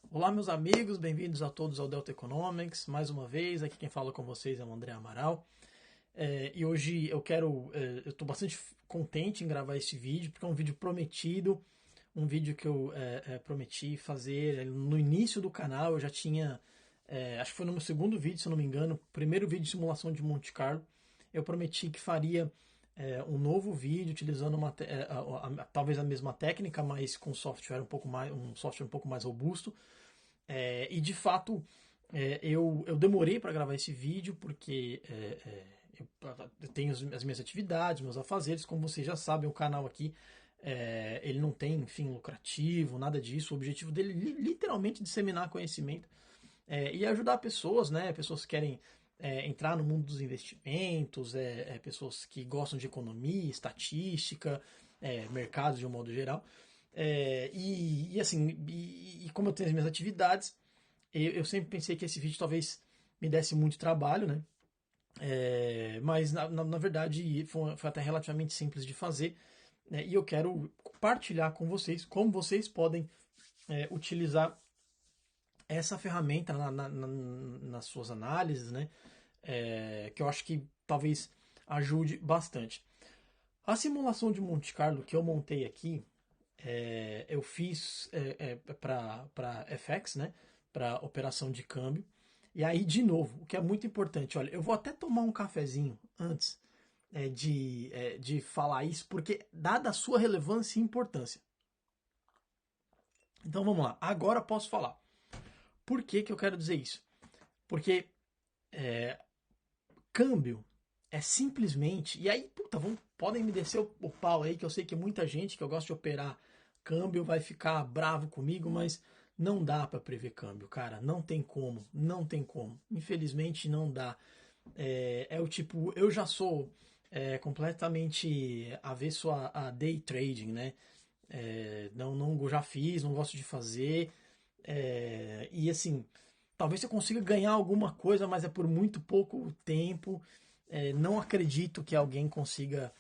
Olá, meus amigos, bem-vindos a todos ao Delta Economics. Mais uma vez, aqui quem fala com vocês é o André Amaral. E hoje eu estou bastante contente em gravar esse vídeo, porque é um vídeo prometido, um vídeo que eu prometi fazer no início do canal. Eu já tinha, acho que foi no meu segundo vídeo, se eu não me engano, primeiro vídeo de simulação de Monte Carlo. Eu prometi que faria um novo vídeo utilizando talvez a mesma técnica, mas com um software um pouco mais robusto. E de fato, eu demorei para gravar esse vídeo porque eu tenho as minhas atividades, meus afazeres. Como vocês já sabem, o canal aqui ele não tem fim lucrativo, nada disso. O objetivo dele é literalmente disseminar conhecimento e ajudar pessoas, né? Pessoas que querem entrar no mundo dos investimentos, pessoas que gostam de economia, estatística, mercados de um modo geral. E como eu tenho as minhas atividades, eu sempre pensei que esse vídeo talvez me desse muito trabalho, né? Mas na verdade foi até relativamente simples de fazer, né? E eu quero compartilhar com vocês como vocês podem utilizar essa ferramenta nas suas análises, né? Que eu acho que talvez ajude bastante. A simulação de Monte Carlo que eu montei aqui, eu fiz para FX, né? Para operação de câmbio. E aí, de novo, o que é muito importante, olha, eu vou até tomar um cafezinho antes de falar isso, porque dada a sua relevância e importância. Então vamos lá, agora posso falar. Por que, que eu quero dizer isso? Porque câmbio é simplesmente. E aí, puta, podem me descer o pau aí, que eu sei que muita gente que eu gosto de operar câmbio vai ficar bravo comigo, mas não dá para prever câmbio, cara. Não tem como, não tem como. Infelizmente não dá. O tipo, eu já sou completamente avesso a day trading, né? Não, já fiz, não gosto de fazer. E assim, talvez você consiga ganhar alguma coisa, mas é por muito pouco tempo. Não acredito que alguém consiga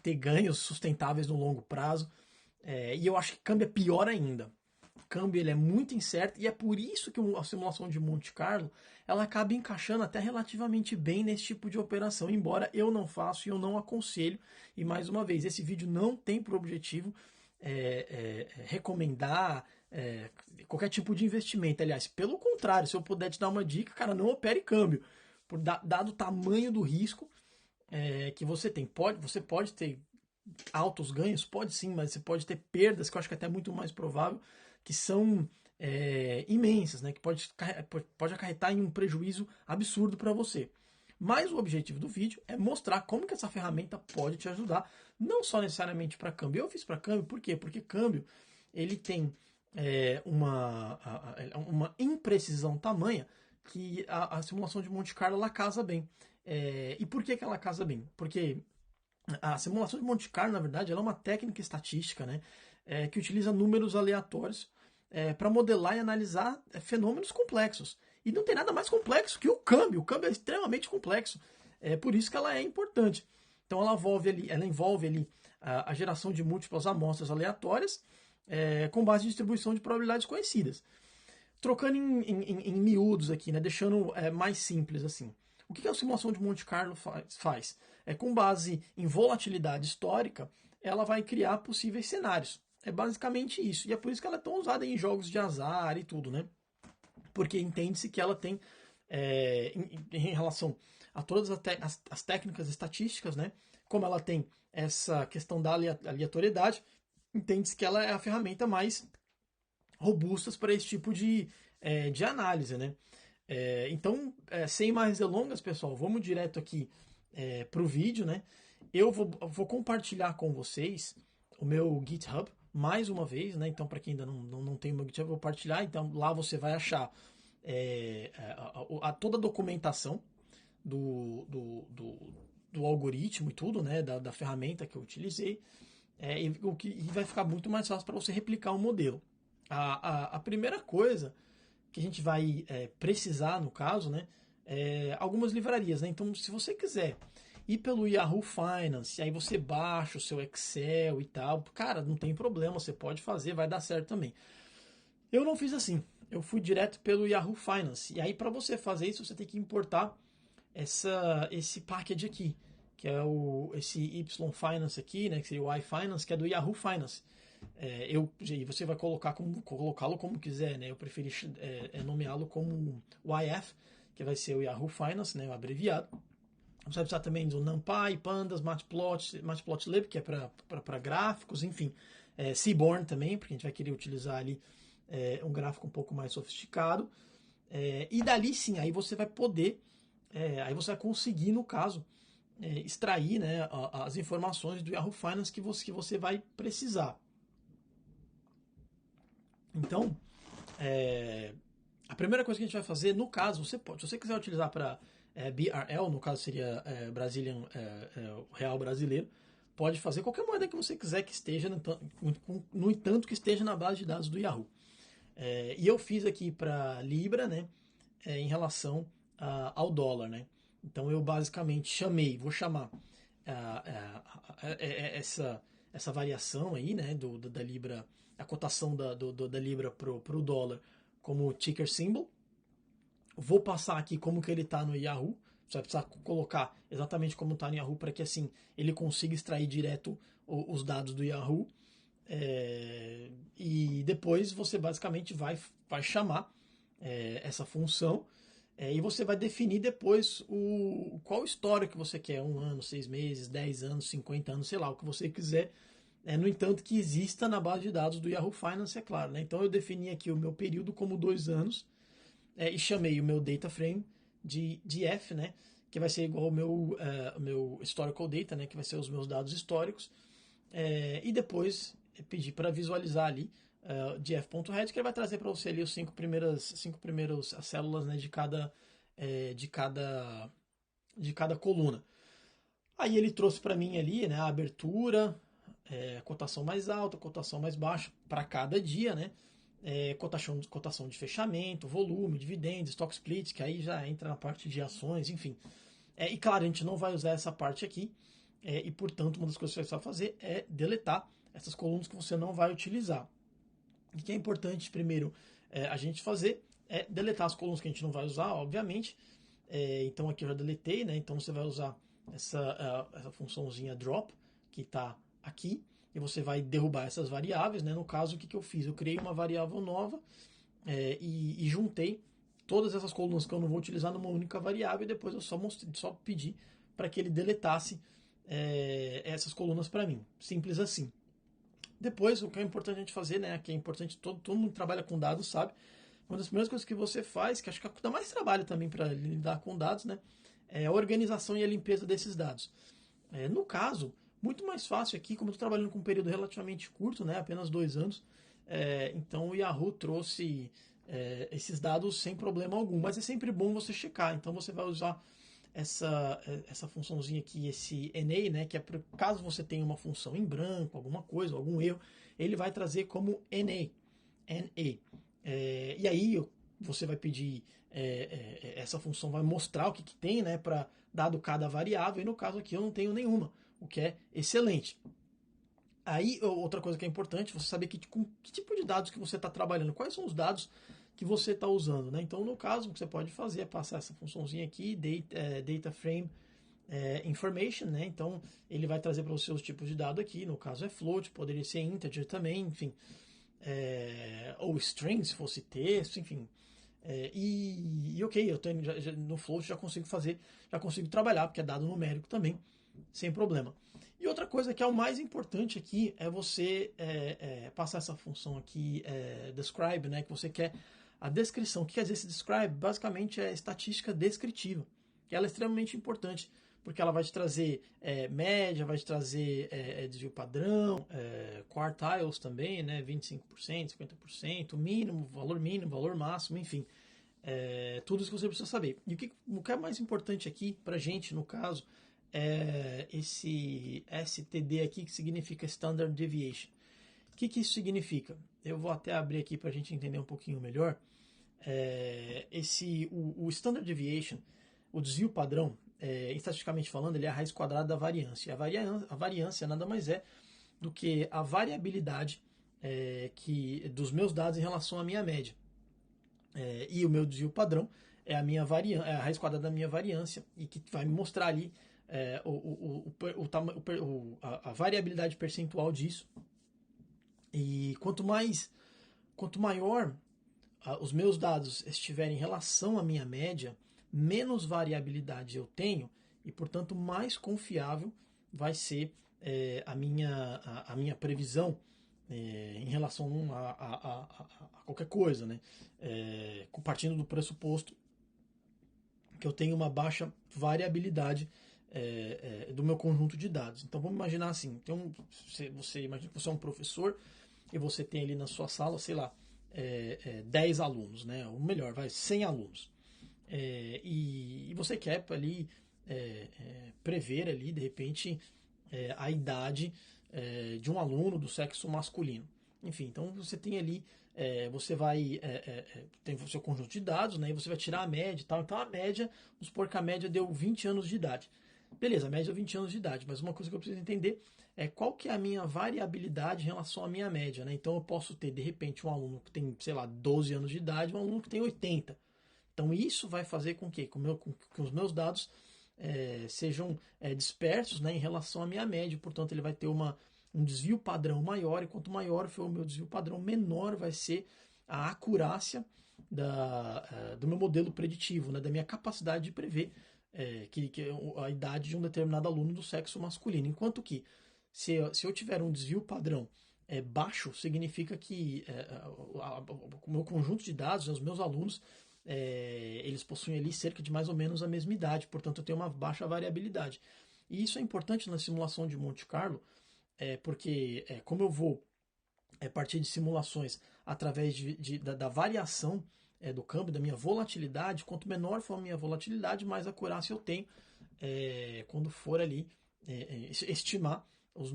ter ganhos sustentáveis no longo prazo. E eu acho que câmbio é pior ainda. O câmbio ele é muito incerto e é por isso que a simulação de Monte Carlo ela acaba encaixando até relativamente bem nesse tipo de operação, embora eu não faço e eu não aconselho. E mais uma vez, esse vídeo não tem por objetivo recomendar qualquer tipo de investimento. Aliás, pelo contrário, se eu puder te dar uma dica, cara, não opere câmbio. Dado o tamanho do risco que você tem. Você pode ter altos ganhos? Pode sim, mas você pode ter perdas, que eu acho que é até muito mais provável, que são imensas, né? Que pode acarretar em um prejuízo absurdo para você. Mas o objetivo do vídeo é mostrar como que essa ferramenta pode te ajudar, não só necessariamente para câmbio. Eu fiz para câmbio, por quê? Porque câmbio ele tem uma imprecisão tamanha que a simulação de Monte Carlo ela casa bem. E por que, que ela casa bem? Porque a simulação de Monte Carlo, na verdade, ela é uma técnica estatística, né, que utiliza números aleatórios para modelar e analisar fenômenos complexos. E não tem nada mais complexo que o câmbio. O câmbio é extremamente complexo. É por isso que ela é importante. Então ela envolve ali a geração de múltiplas amostras aleatórias com base em distribuição de probabilidades conhecidas. Trocando em miúdos aqui, né, deixando mais simples assim. O que a simulação de Monte Carlo faz? Com base em volatilidade histórica, ela vai criar possíveis cenários. É basicamente isso. E é por isso que ela é tão usada em jogos de azar e tudo, né? Porque entende-se que ela tem, em relação a todas as técnicas estatísticas, né? Como ela tem essa questão da aleatoriedade, entende-se que ela é a ferramenta mais robustas para esse tipo de análise, né? Então, sem mais delongas, pessoal, vamos direto aqui para o vídeo, né? Eu vou compartilhar com vocês o meu GitHub mais uma vez, né? Então, para quem ainda não tem o meu GitHub, eu vou compartilhar. Então, lá você vai achar toda a documentação do algoritmo e tudo, né? Da ferramenta que eu utilizei. E vai ficar muito mais fácil para você replicar o modelo. A primeira coisa que a gente vai precisar, no caso, né, algumas livrarias. Né? Então, se você quiser ir pelo Yahoo Finance, aí você baixa o seu Excel e tal, cara, não tem problema, você pode fazer, vai dar certo também. Eu não fiz assim. eu fui direto pelo Yahoo Finance. E aí, para você fazer isso, você tem que importar esse package aqui, que é esse Y Finance aqui, né, que seria o iFinance, que é do Yahoo Finance. E você vai colocá-lo como quiser, né? Eu preferi nomeá-lo como o YF, que vai ser o Yahoo Finance, né, o abreviado. Você vai precisar também do NumPy, Pandas, Matplotlib, que é para gráficos, enfim. Seaborn também, porque a gente vai querer utilizar ali um gráfico um pouco mais sofisticado. E dali sim, aí você vai poder, aí você vai conseguir, no caso, extrair, né, as informações do Yahoo Finance que você vai precisar. Então, a primeira coisa que a gente vai fazer, no caso, se você quiser utilizar para BRL, no caso seria Brazilian, Real Brasileiro, pode fazer qualquer moeda que você quiser que esteja, no entanto que esteja na base de dados do Yahoo. E eu fiz aqui para Libra, né, em relação ao dólar, né. Então eu basicamente vou chamar essa variação aí, né, da Libra, a cotação da Libra pro dólar como ticker symbol. Vou passar aqui como que ele está no Yahoo. Você vai precisar colocar exatamente como está no Yahoo para que assim ele consiga extrair direto os dados do Yahoo. E depois você basicamente vai chamar essa função e você vai definir depois qual história que você quer, 1 ano, 6 meses, 10 anos, 50 anos, sei lá, o que você quiser. No entanto, que exista na base de dados do Yahoo Finance, é claro. Né? Então eu defini aqui o meu período como 2 anos e chamei o meu data frame de F, né? Que vai ser igual ao meu historical data, né? Que vai ser os meus dados históricos. E depois pedi para visualizar ali de f.head, que ele vai trazer para você ali os 5 primeiros células, né, de cada coluna. Aí ele trouxe para mim ali, né, a abertura, cotação mais alta, cotação mais baixa para cada dia, né? Cotação de fechamento, volume, dividendos, stock split, que aí já entra na parte de ações, enfim. E claro, a gente não vai usar essa parte aqui, e portanto uma das coisas que você vai fazer é deletar essas colunas que você não vai utilizar. O que é importante primeiro a gente fazer é deletar as colunas que a gente não vai usar, obviamente. Então aqui eu já deletei, né? Então você vai usar essa funçãozinha drop que está aqui e você vai derrubar essas variáveis, né? No caso, o que eu fiz? Eu criei uma variável nova e juntei todas essas colunas que eu não vou utilizar numa única variável e depois eu só pedi para que ele deletasse essas colunas para mim. Simples assim. Depois, o que é importante a gente fazer, né? Que é importante, todo mundo que trabalha com dados sabe. Uma das primeiras coisas que você faz, que acho que dá mais trabalho também para lidar com dados, né? É a organização e a limpeza desses dados. No caso, muito mais fácil aqui, como eu estou trabalhando com um período relativamente curto, né? Apenas 2 anos. Então o Yahoo trouxe esses dados sem problema algum. Mas é sempre bom você checar. Então você vai usar essa funçãozinha aqui, esse NA, né, que é para caso você tenha uma função em branco, alguma coisa, algum erro, ele vai trazer como NA. E aí você vai pedir, essa função vai mostrar o que tem, né, para dado cada variável, e no caso aqui eu não tenho nenhuma, o que é excelente. Aí, outra coisa que é importante, você saber com que tipo de dados que você está trabalhando, quais são os dados que você está usando, né? Então, no caso, o que você pode fazer é passar essa funçãozinha aqui, data frame information, né? Então, ele vai trazer para você os tipos de dado aqui, no caso é float, poderia ser integer também, enfim, ou string, se fosse texto, enfim. Ok, eu tenho, no float já consigo trabalhar, porque é dado numérico também, sem problema. E outra coisa que é o mais importante aqui é você passar essa função aqui, describe, né? Que você quer a descrição. O que quer dizer esse describe? Basicamente é estatística descritiva, que ela é extremamente importante, porque ela vai te trazer média, vai te trazer desvio padrão, quartiles também, né? 25%, 50%, mínimo, valor máximo, enfim. Tudo isso que você precisa saber. E o que é mais importante aqui pra gente, no caso, é esse STD aqui, que significa Standard Deviation. O que isso significa? Eu vou até abrir aqui para a gente entender um pouquinho melhor. O Standard Deviation, o desvio padrão, estatisticamente falando, ele é a raiz quadrada da variância. A variância nada mais é do que a variabilidade dos meus dados em relação à minha média. E o meu desvio padrão é a raiz quadrada da minha variância, e que vai me mostrar ali a variabilidade percentual disso. E quanto maior os meus dados estiverem em relação à minha média, menos variabilidade eu tenho e, portanto, mais confiável vai ser a minha previsão em relação a qualquer coisa, né? Partindo do pressuposto que eu tenho uma baixa variabilidade do meu conjunto de dados. Então vamos imaginar assim, você imagina que você é um professor e você tem ali na sua sala, sei lá, 10 alunos, né? Ou melhor, 100 alunos. E você quer ali prever ali, de repente, a idade de um aluno do sexo masculino. Enfim, então você tem ali, você vai, tem o seu conjunto de dados, né? E você vai tirar a média e tal. Então a média, vamos supor que a média deu 20 anos de idade. Beleza, a média deu 20 anos de idade, mas uma coisa que eu preciso entender é qual que é a minha variabilidade em relação à minha média, né? Então eu posso ter, de repente, um aluno que tem, sei lá, 12 anos de idade, um aluno que tem 80. Então isso vai fazer com que os meus dados sejam dispersos, né, em relação à minha média. Portanto, ele vai ter um desvio padrão maior, e quanto maior for o meu desvio padrão, menor vai ser a acurácia do meu modelo preditivo, né, da minha capacidade de prever que a idade de um determinado aluno do sexo masculino. Enquanto que, se eu tiver um desvio padrão baixo, significa que o meu conjunto de dados, né, os meus alunos, eles possuem ali cerca de mais ou menos a mesma idade, portanto eu tenho uma baixa variabilidade. E isso é importante na simulação de Monte Carlo, porque como eu vou partir de simulações através da variação do câmbio, da minha volatilidade, quanto menor for a minha volatilidade, mais acurácia eu tenho quando for ali estimar os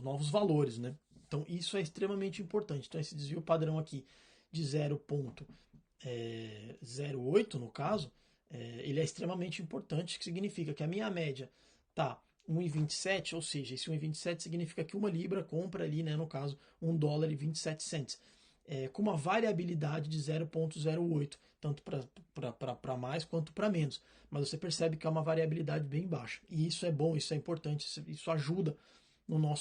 novos valores, né? Então isso é extremamente importante. Então esse desvio padrão aqui de 0,08 no caso, ele é extremamente importante, que significa que a minha média tá 1,27, ou seja, esse 1,27 significa que uma libra compra ali, né, no caso, $1,27, com uma variabilidade de 0,08, tanto para mais quanto para menos. Mas você percebe que é uma variabilidade bem baixa. E isso é bom, isso é importante, isso ajuda no na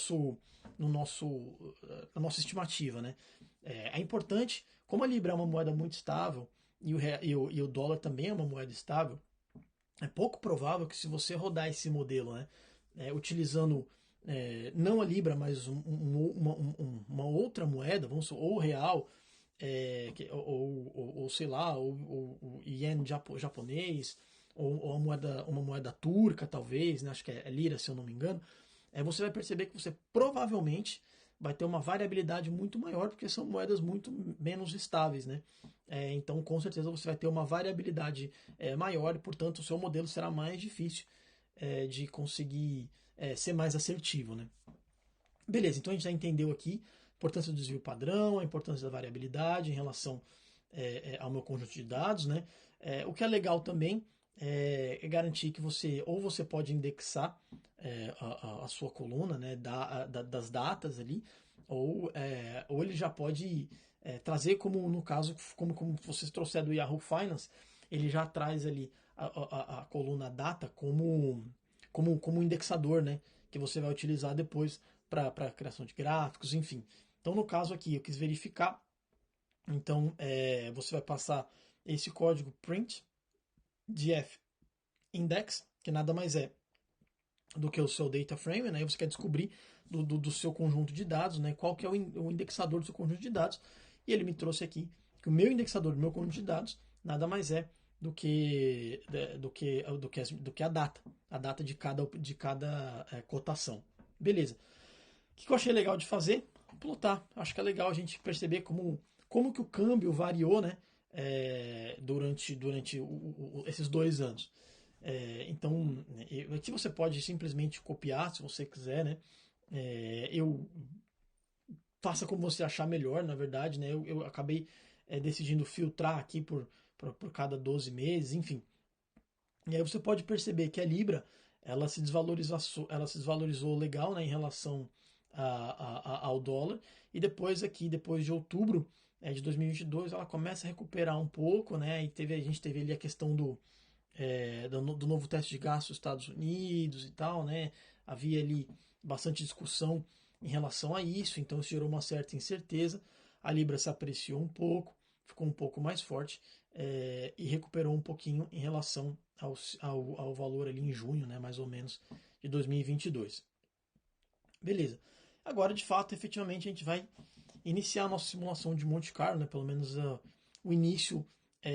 nossa estimativa, né? É importante, como a Libra é uma moeda muito estável e o dólar também é uma moeda estável, é pouco provável que, se você rodar esse modelo, né, utilizando não a Libra, mas uma outra moeda, vamos supor, ou o real, ou sei lá, o ien japonês, ou uma moeda turca, talvez, né, acho que é lira, se eu não me engano, você vai perceber que você provavelmente vai ter uma variabilidade muito maior, porque são moedas muito menos estáveis, né? Então, com certeza, você vai ter uma variabilidade maior e, portanto, o seu modelo será mais difícil de conseguir ser mais assertivo, né? Beleza, então a gente já entendeu aqui a importância do desvio padrão, a importância da variabilidade em relação ao meu conjunto de dados, né? O que é legal também é garantir que você pode indexar a sua coluna, né, das datas ali, ou ele já pode trazer, como no caso, como você trouxer do Yahoo Finance, ele já traz ali a coluna data como indexador, né, que você vai utilizar depois para criação de gráficos, enfim. Então, no caso aqui, eu quis verificar. Então, você vai passar esse código print df index, que nada mais é do que o seu data frame, né? Você quer descobrir do seu conjunto de dados, né? Qual que é o indexador do seu conjunto de dados. E ele me trouxe aqui que o meu indexador do meu conjunto de dados nada mais é do que a data de cada cotação. Beleza. O que eu achei legal de fazer? Plotar. Acho que é legal a gente perceber como que o câmbio variou, né? Durante esses 2 anos. Então, aqui você pode simplesmente copiar, se você quiser, né? Eu faça como você achar melhor, na verdade, né? Eu acabei decidindo filtrar aqui por cada 12 meses, enfim. E aí você pode perceber que a Libra ela se desvalorizou legal, né, em relação ao dólar. E depois aqui, depois de outubro, de 2022 ela começa a recuperar um pouco, né? E a gente teve ali a questão do novo teto de gastos dos Estados Unidos e tal, né? Havia ali bastante discussão em relação a isso, então isso gerou uma certa incerteza. A Libra se apreciou um pouco, ficou um pouco mais forte e recuperou um pouquinho em relação ao valor ali em junho, né? Mais ou menos, de 2022. Beleza. Agora, de fato, efetivamente, a gente vai iniciar a nossa simulação de Monte Carlo, né? Pelo menos o início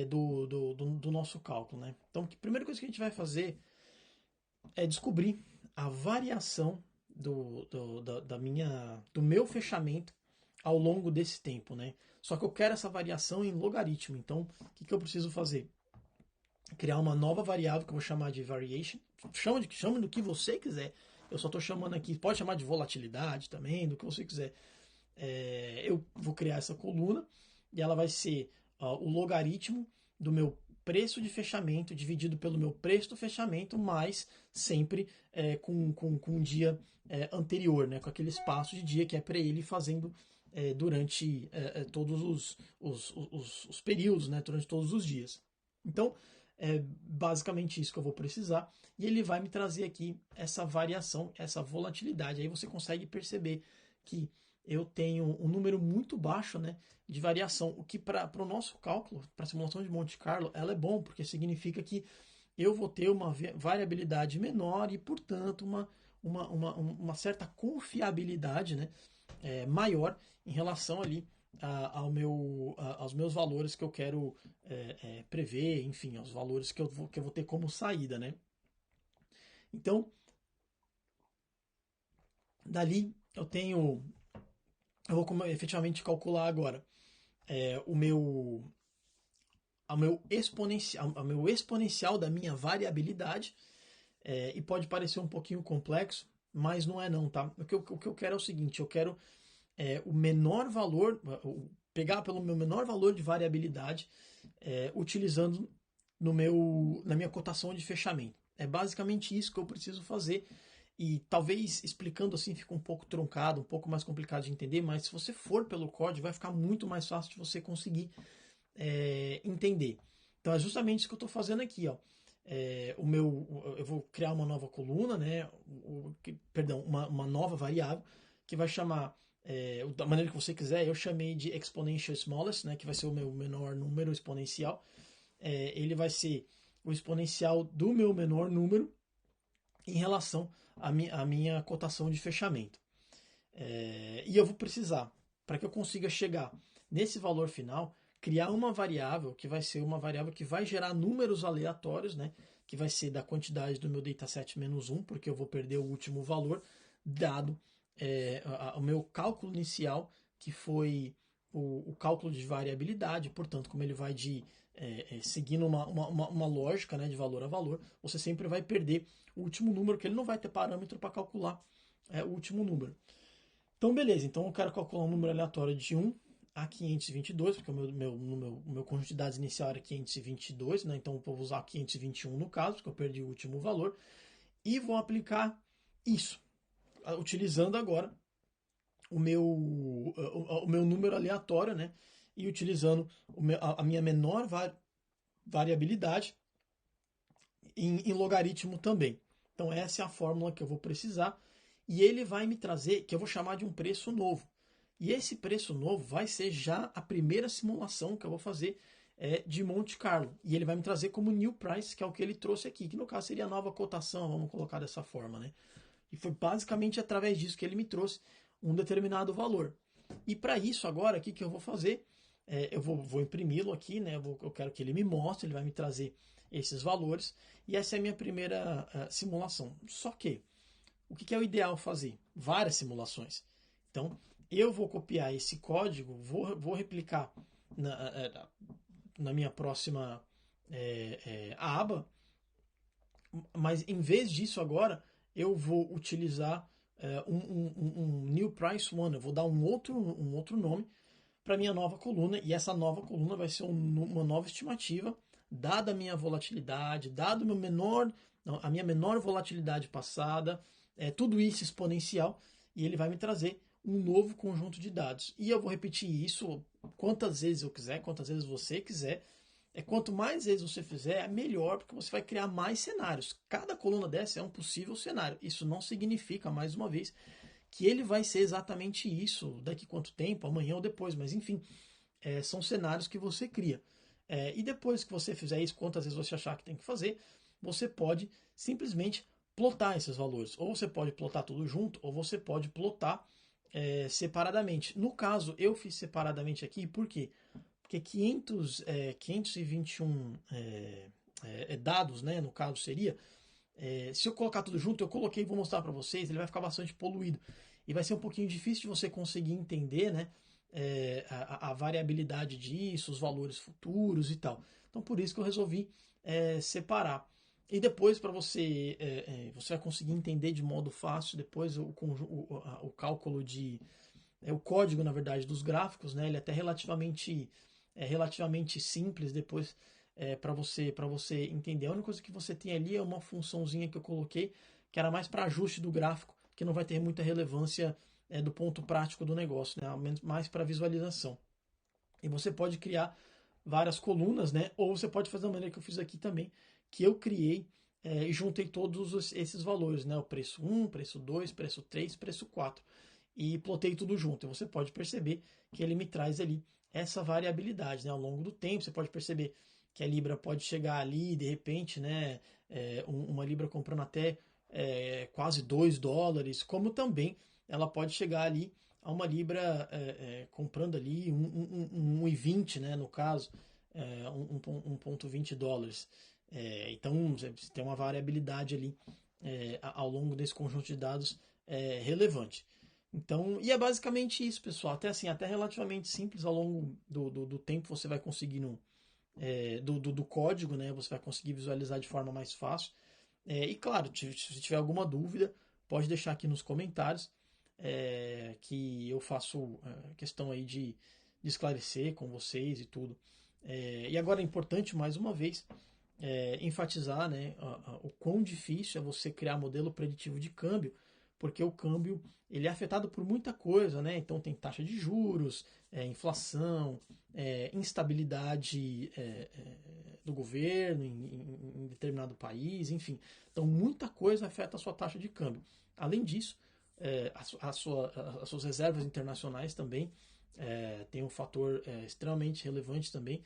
do nosso cálculo, né? Então, a primeira coisa que a gente vai fazer é descobrir a variação do meu fechamento ao longo desse tempo, né? Só que eu quero essa variação em logaritmo. Então, o que eu preciso fazer? Criar uma nova variável que eu vou chamar de variation. Chame do que você quiser. Eu só estou chamando aqui, pode chamar de volatilidade também, do que você quiser. Eu vou criar essa coluna e ela vai ser o logaritmo do meu preço de fechamento dividido pelo meu preço do fechamento, mais sempre com o dia anterior, né, com aquele espaço de dia que é para ele fazendo durante todos os períodos, né, durante todos os dias. Então, é basicamente isso que eu vou precisar e ele vai me trazer aqui essa variação, essa volatilidade. Aí você consegue perceber que eu tenho um número muito baixo, né, de variação, o que para o nosso cálculo, para a simulação de Monte Carlo, ela é bom, porque significa que eu vou ter uma variabilidade menor e, portanto, uma certa confiabilidade, né, maior em relação ali aos meus valores que eu quero prever, enfim, aos valores que eu vou ter como saída, né? Então, dali eu vou efetivamente calcular agora o meu exponencial da minha variabilidade, e pode parecer um pouquinho complexo, mas não é não, tá? O que eu quero é o seguinte, eu quero o menor valor, pegar pelo meu menor valor de variabilidade, utilizando na minha cotação de fechamento. É basicamente isso que eu preciso fazer. E talvez explicando assim fica um pouco truncado, um pouco mais complicado de entender, mas se você for pelo código vai ficar muito mais fácil de você conseguir entender. Então é justamente isso que eu estou fazendo aqui, ó. Eu vou criar uma nova coluna, né? Perdão, uma nova variável que vai chamar da maneira que você quiser. Eu chamei de exponential smallest, né? Que vai ser o meu menor número exponencial. Ele vai ser o exponencial do meu menor número em relação à minha cotação de fechamento. E eu vou precisar, para que eu consiga chegar nesse valor final, criar uma variável que vai ser uma variável que vai gerar números aleatórios, né? Que vai ser da quantidade do meu dataset menos 1, porque eu vou perder o último valor, dado o meu cálculo inicial, que foi o cálculo de variabilidade, portanto, como ele vai seguindo uma lógica, né, de valor a valor, você sempre vai perder o último número, que ele não vai ter parâmetro para calcular o último número. Então, beleza. Então, eu quero calcular um número aleatório de 1 a 522, porque o meu conjunto de dados inicial era 522, né? Então, eu vou usar 521 no caso, porque eu perdi o último valor. E vou aplicar isso, utilizando agora o meu número aleatório, né? E utilizando a minha menor variabilidade em logaritmo também. Então, essa é a fórmula que eu vou precisar. E ele vai me trazer, que eu vou chamar de um preço novo. E esse preço novo vai ser já a primeira simulação que eu vou fazer de Monte Carlo. E ele vai me trazer como new price, que é o que ele trouxe aqui, que no caso seria a nova cotação, vamos colocar dessa forma, né? E foi basicamente através disso que ele me trouxe um determinado valor. E para isso agora, o que eu vou fazer? Eu vou imprimi-lo aqui, né? Eu quero que ele me mostre, ele vai me trazer esses valores. E essa é a minha primeira simulação. Só que o que é o ideal fazer? Várias simulações. Então, eu vou copiar esse código, vou replicar na minha próxima aba, mas em vez disso agora, eu vou utilizar um new price one, eu vou dar um outro nome para minha nova coluna, e essa nova coluna vai ser uma nova estimativa, dada a minha volatilidade, dado a minha menor volatilidade passada, tudo isso exponencial, e ele vai me trazer um novo conjunto de dados. E eu vou repetir isso quantas vezes eu quiser, quantas vezes você quiser. Quanto mais vezes você fizer, é melhor, porque você vai criar mais cenários. Cada coluna dessa é um possível cenário. Isso não significa, mais uma vez, que ele vai ser exatamente isso daqui quanto tempo, amanhã ou depois, mas enfim, são cenários que você cria. E depois que você fizer isso, quantas vezes você achar que tem que fazer, você pode simplesmente plotar esses valores. Ou você pode plotar tudo junto, ou você pode plotar separadamente. No caso, eu fiz separadamente aqui, por quê? Porque 521 dados, né, no caso seria, se eu colocar tudo junto, eu coloquei, vou mostrar para vocês, ele vai ficar bastante poluído. E vai ser um pouquinho difícil de você conseguir entender, né, a variabilidade disso, os valores futuros e tal. Então por isso que eu resolvi separar. E depois, para você, você vai conseguir entender de modo fácil depois o cálculo de. O código, na verdade, dos gráficos, né? Ele é até relativamente simples depois para você entender. A única coisa que você tem ali é uma funçãozinha que eu coloquei, que era mais para ajuste do gráfico, que não vai ter muita relevância do ponto prático do negócio, né? Mais para visualização. E você pode criar várias colunas, né? Ou você pode fazer da maneira que eu fiz aqui também, que eu criei e juntei todos esses valores, né? O preço 1, preço 2, preço 3, preço 4. E plotei tudo junto. E você pode perceber que ele me traz ali essa variabilidade, né? Ao longo do tempo, você pode perceber que a Libra pode chegar ali, de repente, né? Uma Libra comprando até quase $2, como também ela pode chegar ali a uma Libra comprando ali 1,20, né, no caso, 1,20 dólares. Então, você tem uma variabilidade ali ao longo desse conjunto de dados relevante. Então, e é basicamente isso, pessoal. Até assim, até relativamente simples ao longo do tempo você vai conseguindo do código, né? Você vai conseguir visualizar de forma mais fácil. E claro, se tiver alguma dúvida, pode deixar aqui nos comentários que eu faço questão aí de esclarecer com vocês e tudo. E agora é importante, mais uma vez, enfatizar, né, o quão difícil é você criar modelo preditivo de câmbio, porque o câmbio ele é afetado por muita coisa, né? Então tem taxa de juros, inflação, instabilidade do governo em determinado país, enfim. Então muita coisa afeta a sua taxa de câmbio. Além disso, as suas reservas internacionais também tem um fator extremamente relevante também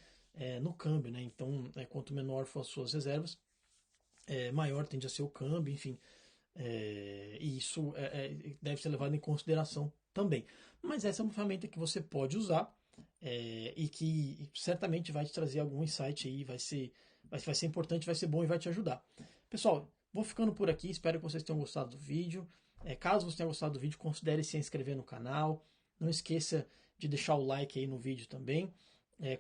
no câmbio, né? Então, quanto menor for as suas reservas, maior tende a ser o câmbio, enfim. E isso deve ser levado em consideração também. Mas essa é uma ferramenta que você pode usar e que certamente vai te trazer algum insight aí, vai ser importante, vai ser bom e vai te ajudar. Pessoal, vou ficando por aqui, espero que vocês tenham gostado do vídeo. Caso você tenha gostado do vídeo, considere se inscrever no canal. Não esqueça de deixar o like aí no vídeo também.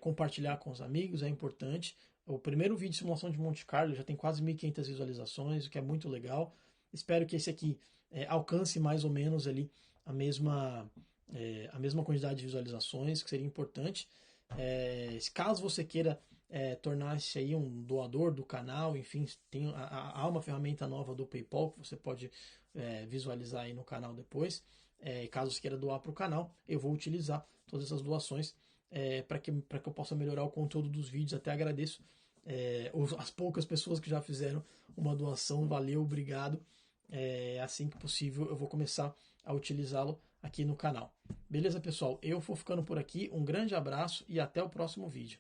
Compartilhar com os amigos é importante. O primeiro vídeo de simulação de Monte Carlo já tem quase 1.500 visualizações, o que é muito legal. Espero que esse aqui alcance mais ou menos ali a mesma quantidade de visualizações, que seria importante. Caso você queira tornar-se aí um doador do canal, enfim, há uma ferramenta nova do PayPal que você pode visualizar aí no canal depois. Caso você queira doar para o canal, eu vou utilizar todas essas doações para que eu possa melhorar o conteúdo dos vídeos. Até agradeço as poucas pessoas que já fizeram uma doação. Valeu, obrigado. Assim que possível eu vou começar a utilizá-lo aqui no canal. Beleza, pessoal? Eu vou ficando por aqui. Um grande abraço e até o próximo vídeo.